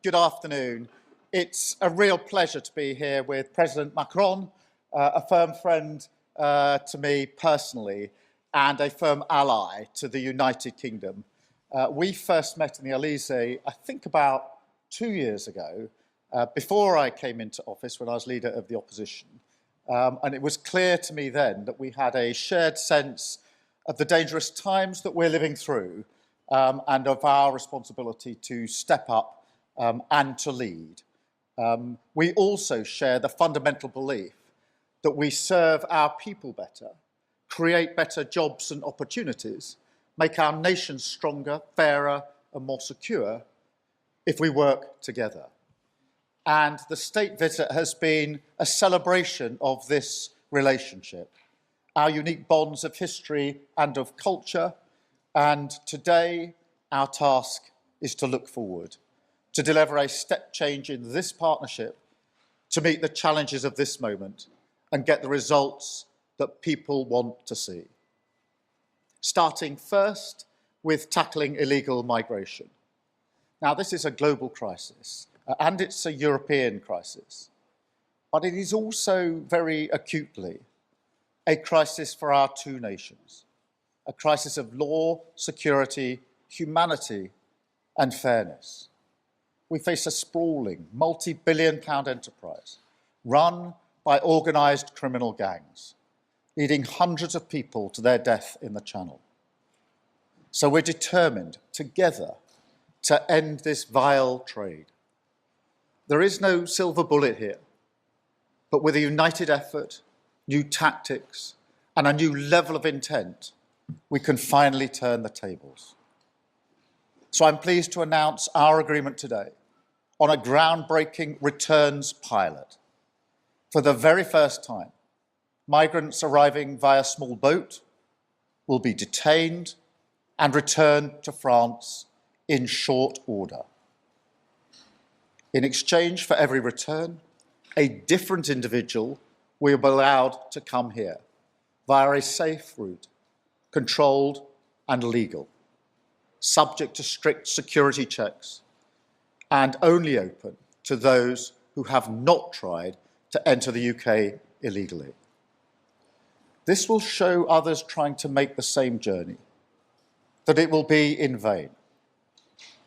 good afternoon. It's a real pleasure to be here with President Macron, a firm friend to me personally and a firm ally to the United Kingdom. We first met in the Elysee, I think about 2 years ago, before I came into office when I was leader of the opposition. And it was clear to me then that we had a shared sense of the dangerous times that we're living through and of our responsibility to step up and to lead. We also share the fundamental belief that we serve our people better, create better jobs and opportunities, make our nation stronger, fairer and more secure if we work together. And the state visit has been a celebration of this relationship, our unique bonds of history and of culture. And today, our task is to look forward, to deliver a step change in this partnership, to meet the challenges of this moment and get the results that people want to see. Starting first with tackling illegal migration. Now, this is a global crisis, and it's a European crisis, but it is also very acutely a crisis for our two nations, a crisis of law, security, humanity, and fairness. We face a sprawling, multi-billion-pound enterprise run by organised criminal gangs, leading hundreds of people to their death in the Channel. So we're determined, together, to end this vile trade. There is no silver bullet here, but with a united effort, new tactics, and a new level of intent, we can finally turn the tables. So I'm pleased to announce our agreement today on a groundbreaking returns pilot. For the very first time, migrants arriving via small boat will be detained and returned to France in short order. In exchange for every return, a different individual will be allowed to come here via a safe route, controlled and legal, subject to strict security checks, and only open to those who have not tried to enter the UK illegally. This will show others trying to make the same journey that it will be in vain,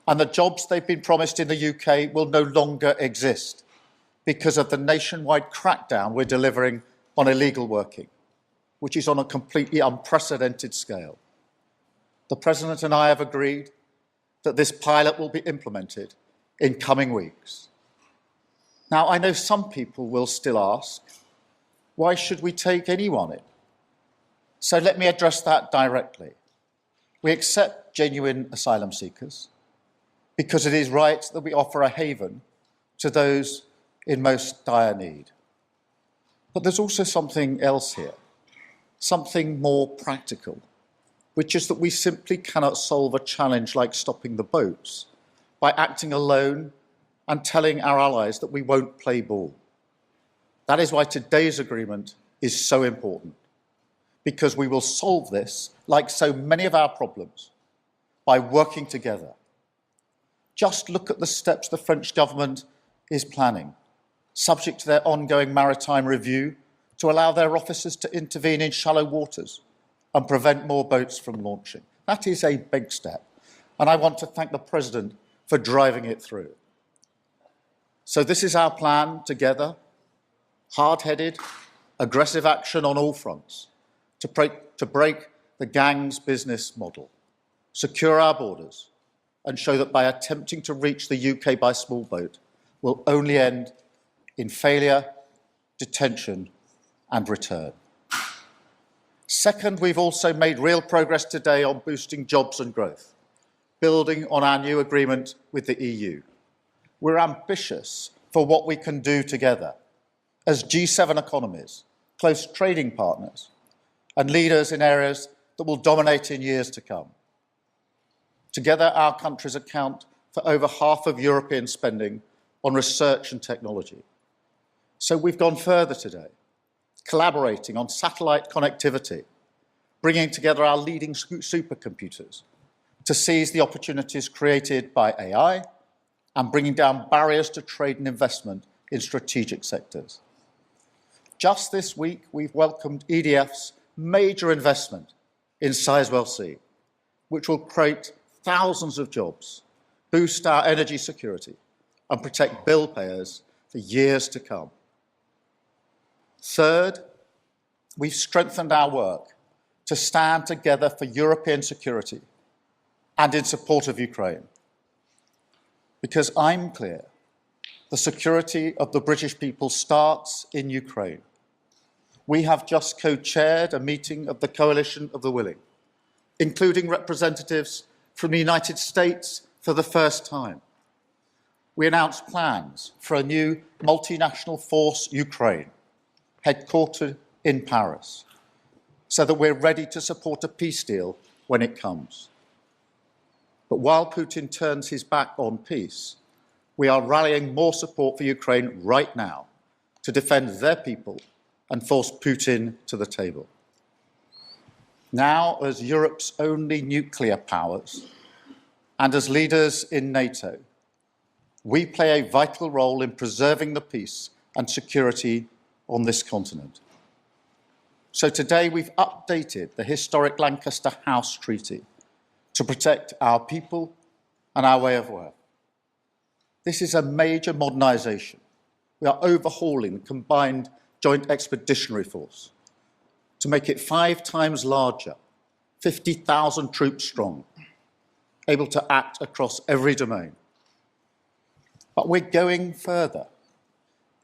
and the jobs they've been promised in the UK will no longer exist because of the nationwide crackdown we're delivering on illegal working, which is on a completely unprecedented scale. The President and I have agreed that this pilot will be implemented in coming weeks. Now, I know some people will still ask, why should we take anyone in? So let me address that directly. We accept genuine asylum seekers because it is right that we offer a haven to those in most dire need. But there's also something else here, something more practical, which is that we simply cannot solve a challenge like stopping the boats by acting alone and telling our allies that we won't play ball. That is why today's agreement is so important, because we will solve this, like so many of our problems, by working together. Just look at the steps the French government is planning, subject to their ongoing maritime review, to allow their officers to intervene in shallow waters and prevent more boats from launching. That is a big step, and I want to thank the President for driving it through. So this is our plan together, hard-headed, aggressive action on all fronts to break the gang's business model, secure our borders, and show that by attempting to reach the UK by small boat will only end in failure, detention, and return. Second, we've also made real progress today on boosting jobs and growth, building on our new agreement with the EU. We're ambitious for what we can do together as G7 economies, close trading partners, and leaders in areas that will dominate in years to come. Together, our countries account for over half of European spending on research and technology. So we've gone further today, collaborating on satellite connectivity, bringing together our leading supercomputers to seize the opportunities created by AI and bringing down barriers to trade and investment in strategic sectors. Just this week, we've welcomed EDF's major investment in Sizewell C, which will create thousands of jobs, boost our energy security, and protect bill payers for years to come. Third, we've strengthened our work to stand together for European security and in support of Ukraine. Because I'm clear, the security of the British people starts in Ukraine. We have just co-chaired a meeting of the Coalition of the Willing, including representatives from the United States for the first time. We announced plans for a new multinational force, Ukraine, headquartered in Paris, so that we're ready to support a peace deal when it comes. But while Putin turns his back on peace, we are rallying more support for Ukraine right now to defend their people and force Putin to the table. Now, as Europe's only nuclear powers and as leaders in NATO, we play a vital role in preserving the peace and security on this continent. So today we've updated the historic Lancaster House Treaty to protect our people and our way of work. This is a major modernisation. We are overhauling the combined Joint Expeditionary Force to make it 5 times larger, 50,000 troops strong, able to act across every domain. But we're going further.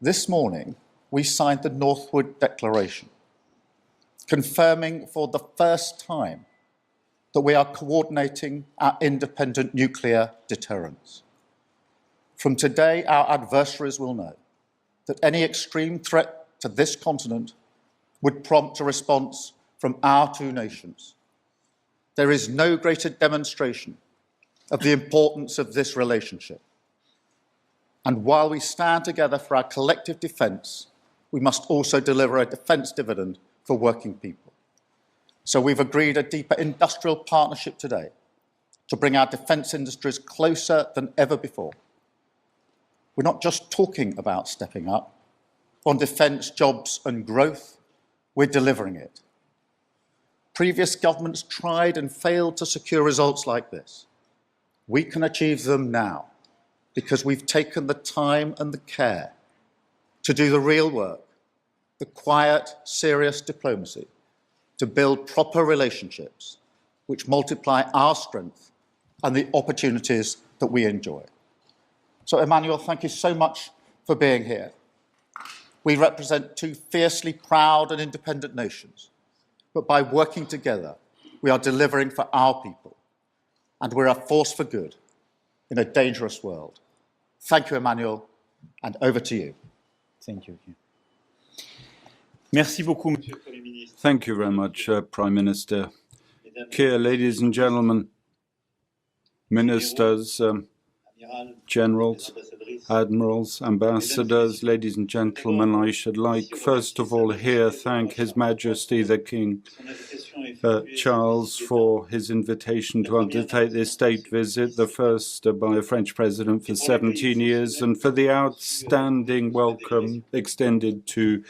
This morning, we signed the Northwood Declaration, confirming for the first time that we are coordinating our independent nuclear deterrence. From today, our adversaries will know that any extreme threat to this continent would prompt a response from our 2 nations. There is no greater demonstration of the importance of this relationship. And while we stand together for our collective defence, we must also deliver a defence dividend for working people. So we've agreed a deeper industrial partnership today to bring our defence industries closer than ever before. We're not just talking about stepping up. On defence, jobs and growth, we're delivering it. Previous governments tried and failed to secure results like this. We can achieve them now because we've taken the time and the care to do the real work, the quiet, serious diplomacy, to build proper relationships which multiply our strength and the opportunities that we enjoy. So, Emmanuel, thank you so much for being here. We represent 2 fiercely proud and independent nations, but by working together, we are delivering for our people, and we're a force for good in a dangerous world. Thank you, Emmanuel, and over to you. Thank you. Merci beaucoup, Monsieur le Premier Ministre. Thank you very much, Prime Minister Kier. Ladies and gentlemen, ministers, generals, admirals, ambassadors, ladies and gentlemen, I should like, first of all, here thank His Majesty the King Charles for his invitation to undertake this state visit, the first by a French president for 17 years, and for the outstanding welcome extended to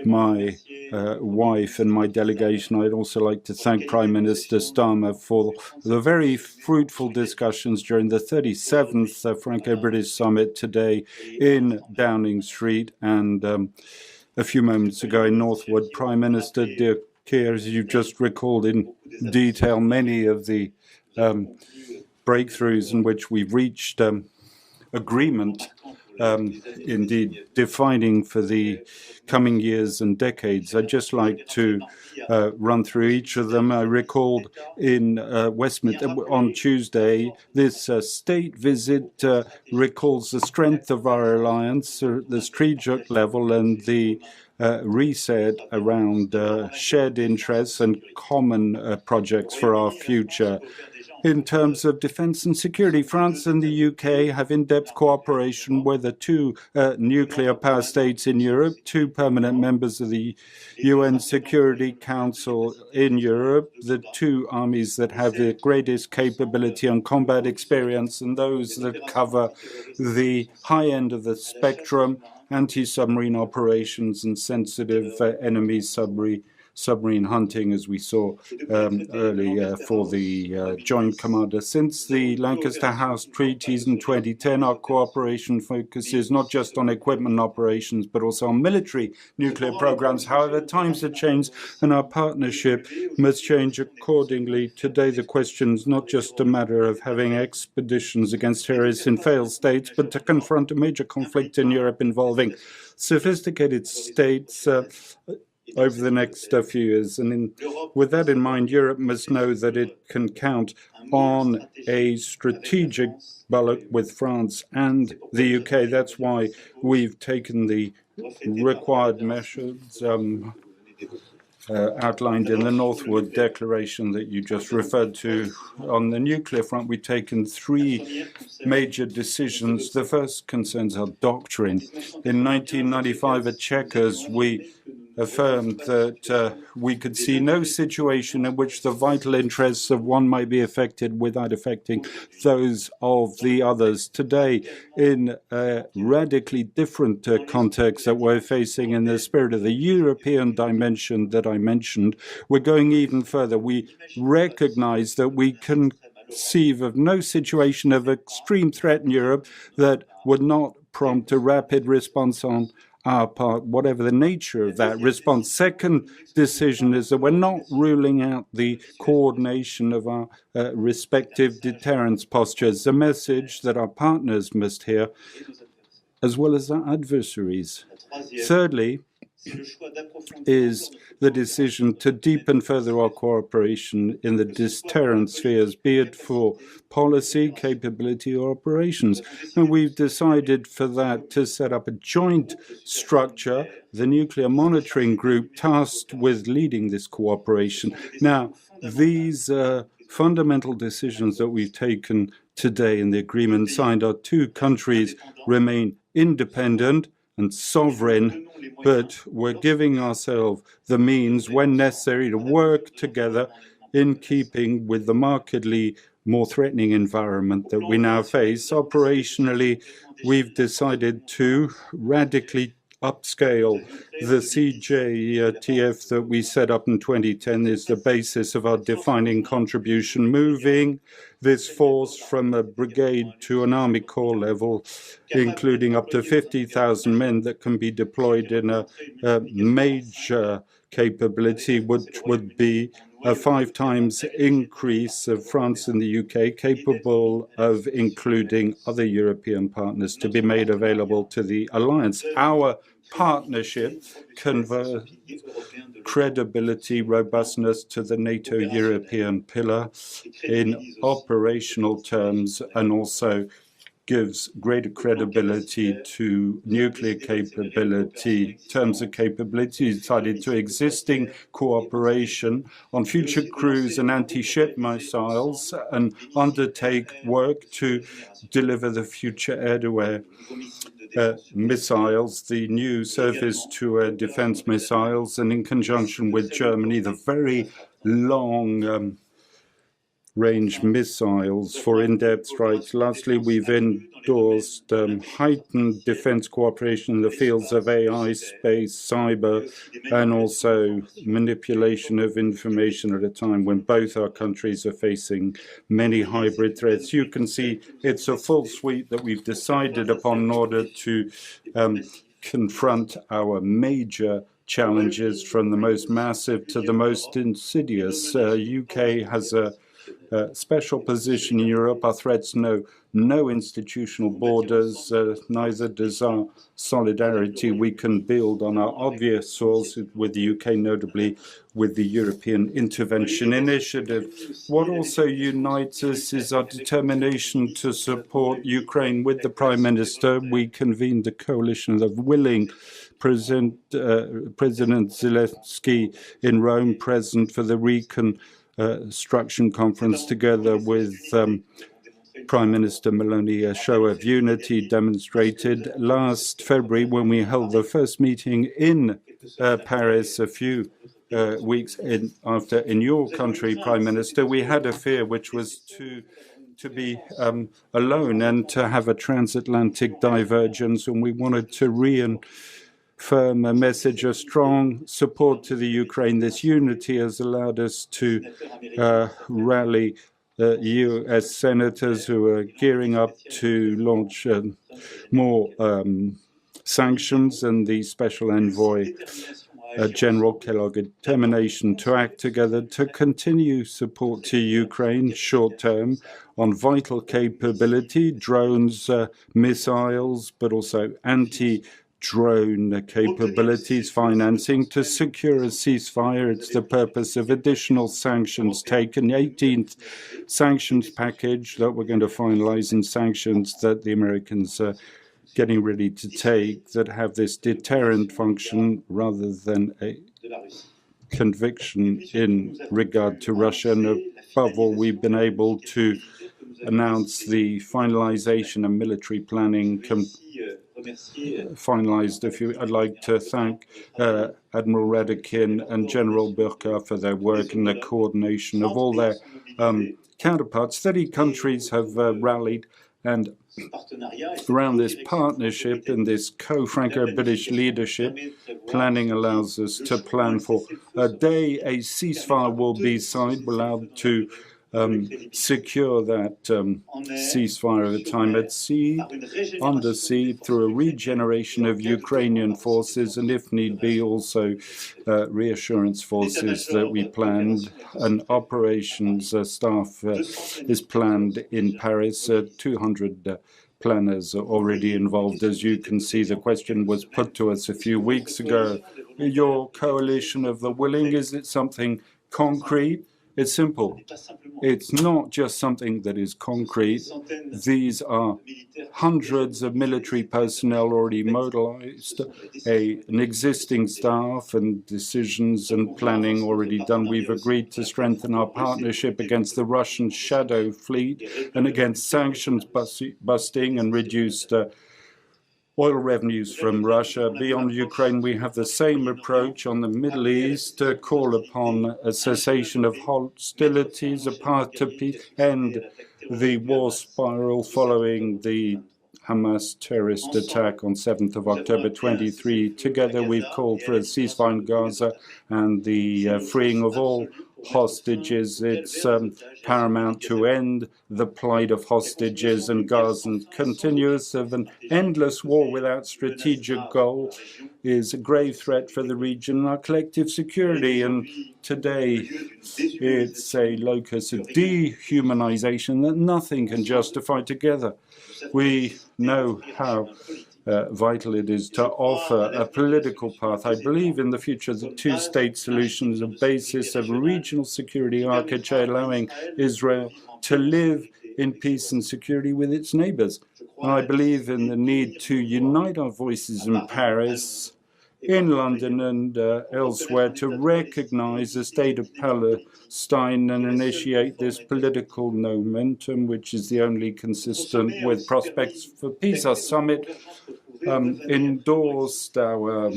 my wife and my delegation. I'd also like to thank Prime Minister Starmer for the very fruitful discussions during the 37th Franco-British Summit today in Downing Street and a few moments ago in Northwood. Prime Minister Kier, as you just recalled in detail, many of the breakthroughs in which we've reached agreement, indeed defining for the coming years and decades. I'd just like to run through each of them. I recalled in Westminster on Tuesday, this state visit recalls the strength of our alliance, the strategic level, and the reset around shared interests and common projects for our future. In terms of defense and security, France and the UK have in-depth cooperation with the two nuclear power states in Europe, two permanent members of the UN Security Council in Europe, the two armies that have the greatest capability and combat experience, and those that cover the high end of the spectrum, anti-submarine operations and sensitive enemy submarine hunting, as we saw earlier for the Joint Commander. Since the Lancaster House treaties in 2010, our cooperation focuses not just on equipment operations, but also on military nuclear programs. However, times have changed and our partnership must change accordingly. Today, the question is not just a matter of having expeditions against terrorists in failed states, but to confront a major conflict in Europe involving sophisticated states over the next few years. And with that in mind, Europe must know that it can count on a strategic bulwark with France and the UK. That's why we've taken the required measures outlined in the Northwood Declaration that you just referred to. On the nuclear front, we've taken three major decisions. The first concerns our doctrine. In 1995 at Chequers, we affirmed that we could see no situation in which the vital interests of one might be affected without affecting those of the others. Today, in a radically different context that we're facing in the spirit of the European dimension that I mentioned, we're going even further. We recognize that we can conceive of no situation of extreme threat in Europe that would not prompt a rapid response on our part, whatever the nature of that response. Second decision is that we're not ruling out the coordination of our respective deterrence postures, a message that our partners must hear, as well as our adversaries. Thirdly, is the decision to deepen further our cooperation in the deterrent spheres, be it for policy, capability, or operations. And we've decided for that to set up a joint structure, the Nuclear Monitoring Group, tasked with leading this cooperation. Now, these fundamental decisions that we've taken today in the agreement signed, our two countries remain independent and sovereign, but we're giving ourselves the means, when necessary, to work together in keeping with the markedly more threatening environment that we now face. Operationally, we've decided to radically upscale the CJTF that we set up in 2010 is the basis of our defining contribution, moving this force from a brigade to an army corps level, including up to 50,000 men that can be deployed in a major capability, which would be a 5 times increase of France and the UK, capable of including other European partners to be made available to the alliance. Our partnership convert credibility, robustness to the NATO European pillar in operational terms, and also gives greater credibility to nuclear capability. In terms of capability, decided to existing cooperation on future cruise and anti-ship missiles and undertake work to deliver the future air-to-air missiles, the new surface-to-air defense missiles, and in conjunction with Germany, the very long range missiles for in-depth strikes. Lastly, we've endorsed heightened defense cooperation in the fields of AI, space, cyber, and also manipulation of information at a time when both our countries are facing many hybrid threats. You can see it's a full suite that we've decided upon in order to confront our major challenges, from the most massive to the most insidious. UK has a special position in Europe. Our threats know no institutional borders, neither does our solidarity. We can build on our obvious source with the UK, notably with the European Intervention Initiative. What also unites us is our determination to support Ukraine. With the Prime Minister, we convened a coalition of willing President Zelensky in Rome, present for the Construction Conference together with Prime Minister Meloni, a show of unity demonstrated last February when we held the first meeting in Paris a few weeks after in your country, Prime Minister. We had a fear which was to be alone and to have a transatlantic divergence, and we wanted to reaffirm a message of strong support to the Ukraine. This unity has allowed us to rally U.S. senators who are gearing up to launch more sanctions, and the special envoy, General Kellogg, determination to act together to continue support to Ukraine short-term on vital capability, drones, missiles, but also anti-drone capabilities, financing to secure a ceasefire. It's the purpose of additional sanctions taken, the 18th sanctions package that we're going to finalize, and sanctions that the Americans are getting ready to take that have this deterrent function rather than a conviction in regard to Russia. And above all, we've been able to announce the finalization of military planning finalized a few. I'd like to thank Admiral Radekin and General Burka for their work and the coordination of all their counterparts. 30 countries have rallied, and around this partnership and this co-Franco-British leadership, planning allows us to plan for a day a ceasefire will be signed. We're allowed to secure that ceasefire at a time at sea, under sea, through a regeneration of Ukrainian forces, and if need be, also reassurance forces that we planned. And operations staff is planned in Paris. 200 planners are already involved. As you can see, the question was put to us a few weeks ago. Your coalition of the willing, is it something concrete? It's simple. It's not just something that is concrete. These are hundreds of military personnel already mobilized, an existing staff, and decisions and planning already done. We've agreed to strengthen our partnership against the Russian shadow fleet and against sanctions busting and reduced oil revenues from Russia. Beyond Ukraine, we have the same approach on the Middle East to call upon a cessation of hostilities, a path to peace, and the war spiral following the Hamas terrorist attack on 7th of October 23. Together, we've called for a ceasefire in Gaza and the freeing of all hostages. It's paramount to end the plight of hostages in Gaza. And continuous of an endless war without strategic goal is a grave threat for the region and our collective security. And today, it's a locus of dehumanization that nothing can justify together. We know how vital it is to offer a political path. I believe in the future the two-state solution is a basis of a regional security architecture allowing Israel to live in peace and security with its neighbors. And I believe in the need to unite our voices in Paris, in London and elsewhere to recognize the state of Palestine and initiate this political momentum, which is the only consistent with prospects for peace. Our summit endorsed our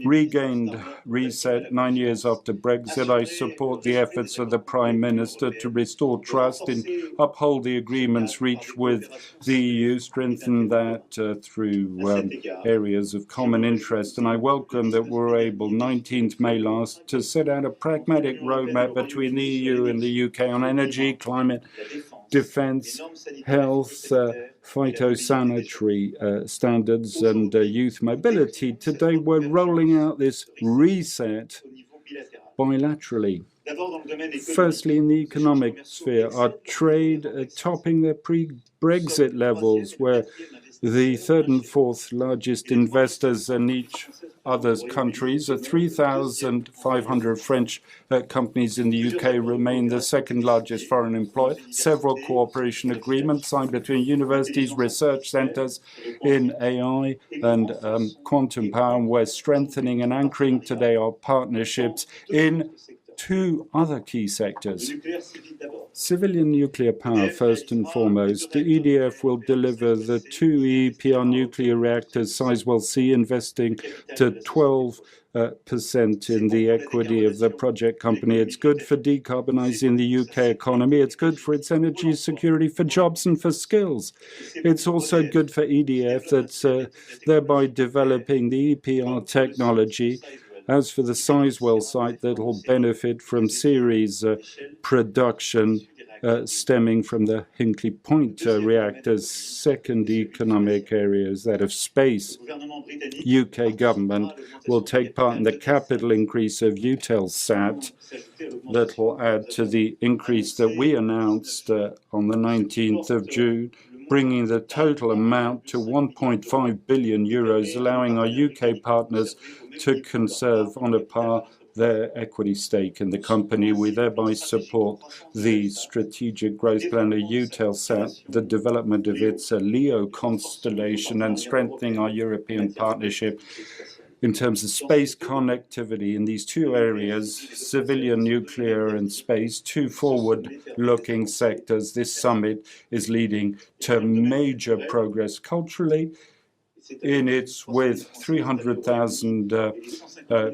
regained reset 9 years after Brexit. I support the efforts of the Prime Minister to restore trust and uphold the agreements reached with the EU, strengthen that through areas of common interest. And I welcome that we were able, 19th May last, to set out a pragmatic roadmap between the EU and the UK on energy, climate, defense, health, phytosanitary standards, and youth mobility. Today, we're rolling out this reset bilaterally. Firstly, in the economic sphere, our trade topping their pre-Brexit levels, where the third and fourth largest investors in each other's countries. 3,500 French companies in the UK remain the second largest foreign employer. Several cooperation agreements signed between universities, research centres in AI and quantum power. And we're strengthening and anchoring today our partnerships in two other key sectors. Civilian nuclear power, first and foremost. The EDF will deliver the two EPR nuclear reactors Sizewell C, investing to 12% in the equity of the project company. It's good for decarbonizing the UK economy. It's good for its energy security, for jobs and for skills. It's also good for EDF that's thereby developing the EPR technology. As for the Sizewell site, that'll benefit from series production stemming from the Hinkley Point reactors. Second economic area is that of space. UK government will take part in the capital increase of Eutelsat that will add to the increase that we announced on the 19th of June, bringing the total amount to 1.5 billion euros, allowing our UK partners to conserve on a par their equity stake in the company. We thereby support the strategic growth plan of Eutelsat, the development of its LEO constellation, and strengthening our European partnership in terms of space connectivity in these two areas, civilian, nuclear, and space, two forward-looking sectors. This summit is leading to major progress culturally. In its with 300,000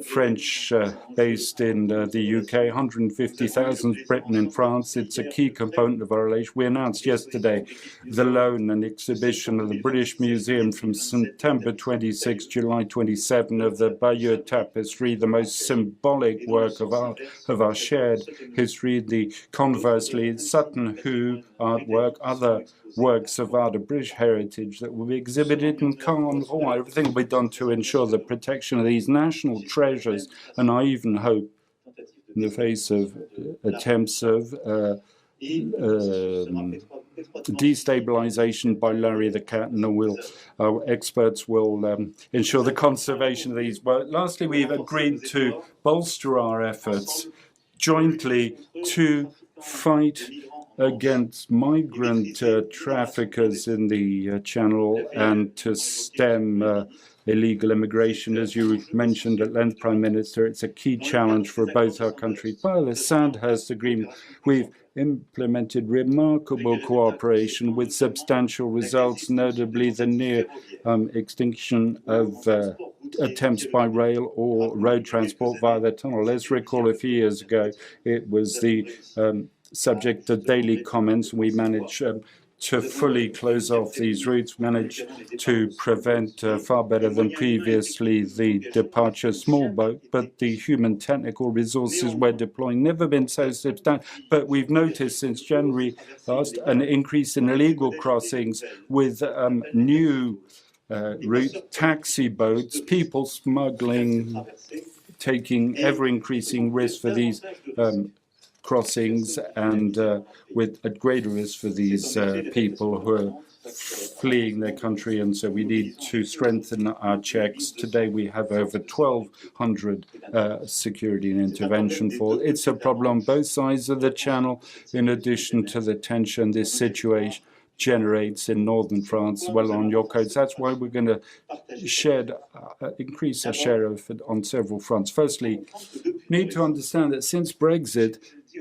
French based in the UK, 150,000 Britain and France. It's a key component of our relation. We announced yesterday the loan and exhibition of the British Museum from September 26, July 27 of the Bayeux Tapestry, the most symbolic work of art of our shared history. The conversely, Sutton Hoo artwork, other works of art of British heritage that will be exhibited in Caen. Everything will be done to ensure the protection of these national treasures. And I even hope, in the face of attempts of destabilization by Larry the Cat, and our experts will ensure the conservation of these. But lastly, we've agreed to bolster our efforts jointly to fight against migrant traffickers in the Channel and to stem illegal immigration. As you mentioned at length, Prime Minister, it's a key challenge for both our countries. By the Sandhurst Agreement, we've implemented remarkable cooperation with substantial results, notably the near extinction of attempts by rail or road transport via the tunnel. Let's recall a few years ago, it was the subject of daily comments. We managed to fully close off these routes, managed to prevent far better than previously the departure of small boat, but the human technical resources we're deploying never been so substantial. But we've noticed since January last an increase in illegal crossings with new route taxi boats, people smuggling, taking ever-increasing risks for these crossings, and with a greater risk for these people who are fleeing their country. And so we need to strengthen our checks. Today we have over 1,200 security and intervention forces. It's a problem on both sides of the Channel, in addition to the tension this situation generates in northern France, well on your coast. That's why we're going to increase our share of it on several fronts. Firstly, need to understand that since Brexit,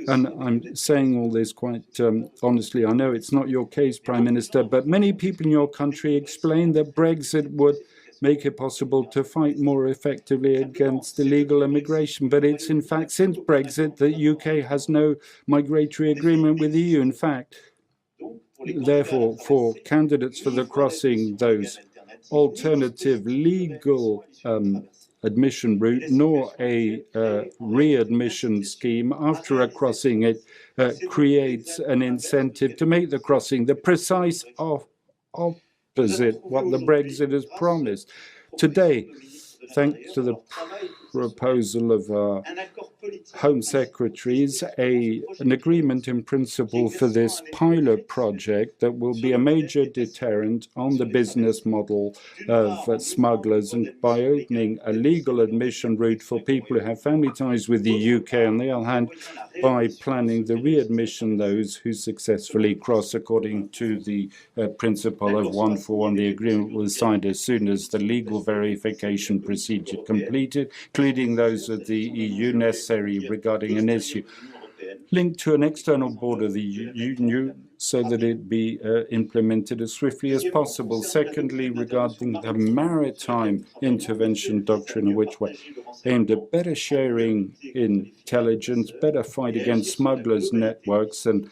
and I'm saying all this quite honestly, I know it's not your case, Prime Minister, but many people in your country explained that Brexit would make it possible to fight more effectively against illegal immigration. But it's in fact since Brexit that the UK has no migratory agreement with the EU. In fact, therefore, for candidates for the crossing, those alternative legal admission route, nor a readmission scheme after a crossing, it creates an incentive to make the crossing the precise opposite what the Brexit has promised. Today, thanks to the proposal of our Home Secretaries, an agreement in principle for this pilot project that will be a major deterrent on the business model of smugglers, and by opening a legal admission route for people who have family ties with the UK, on the other hand, by planning the readmission those who successfully cross according to the principle of 1 for 1. The agreement was signed as soon as the legal verification procedure completed, including those of the EU necessary necessary regarding an issue linked to an external border of the Union so that it be implemented as swiftly as possible. Secondly, regarding the maritime intervention doctrine, which were aimed at better sharing intelligence, better fight against smugglers' networks, and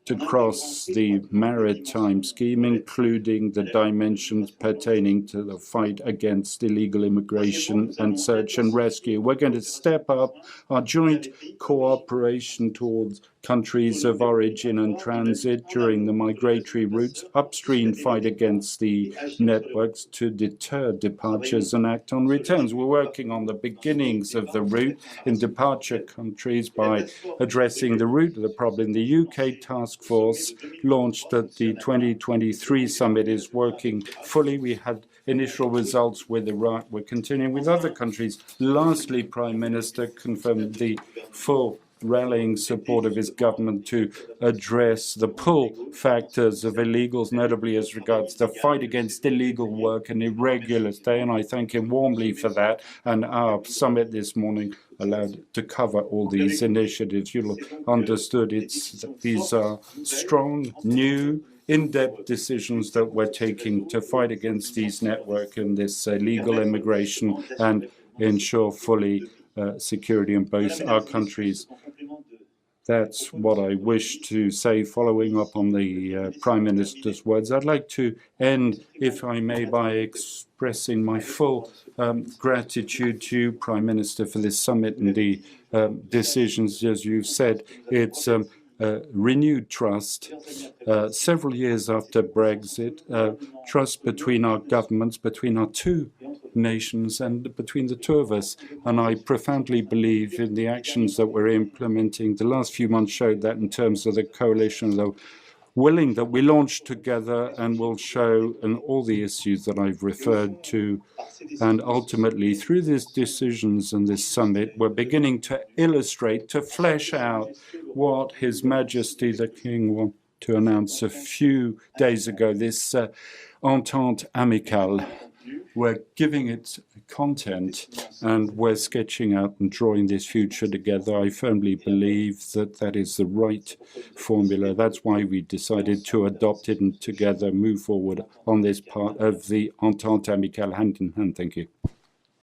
to cross the maritime scheme, including the dimensions pertaining to the fight against illegal immigration and search and rescue. We're going to step up our joint cooperation towards countries of origin and transit during the migratory routes, upstream fight against the networks to deter departures and act on returns. We're working on the beginnings of the route in departure countries by addressing the root of the problem. The UK task force launched at the 2023 summit is working fully. We had initial results with Iraq. We're continuing with other countries. Lastly, Prime Minister confirmed the full rallying support of his government to address the pull factors of illegals, notably as regards the fight against illegal work and irregular stay, and I thank him warmly for that. And our summit this morning allowed to cover all these initiatives. You'll have understood these are strong, new, in-depth decisions that we're taking to fight against these networks and this illegal immigration and ensure fully security in both our countries. That's what I wish to say, following up on the Prime Minister's words. I'd like to end, if I may, by expressing my full gratitude to you, Prime Minister, for this summit and the decisions, as you've said. It's renewed trust. Several years after Brexit, trust between our governments, between our two nations, and between the two of us. And I profoundly believe in the actions that we're implementing. The last few months showed that in terms of the coalition, the willing that we launched together and will show in all the issues that I've referred to. And ultimately, through these decisions and this summit, we're beginning to illustrate, to flesh out what His Majesty the King wanted to announce a few days ago, this entente amicale. We're giving it content and we're sketching out and drawing this future together. I firmly believe that that is the right formula. That's why we decided to adopt it and together move forward on this part of the entente amicale hand in hand. Thank you.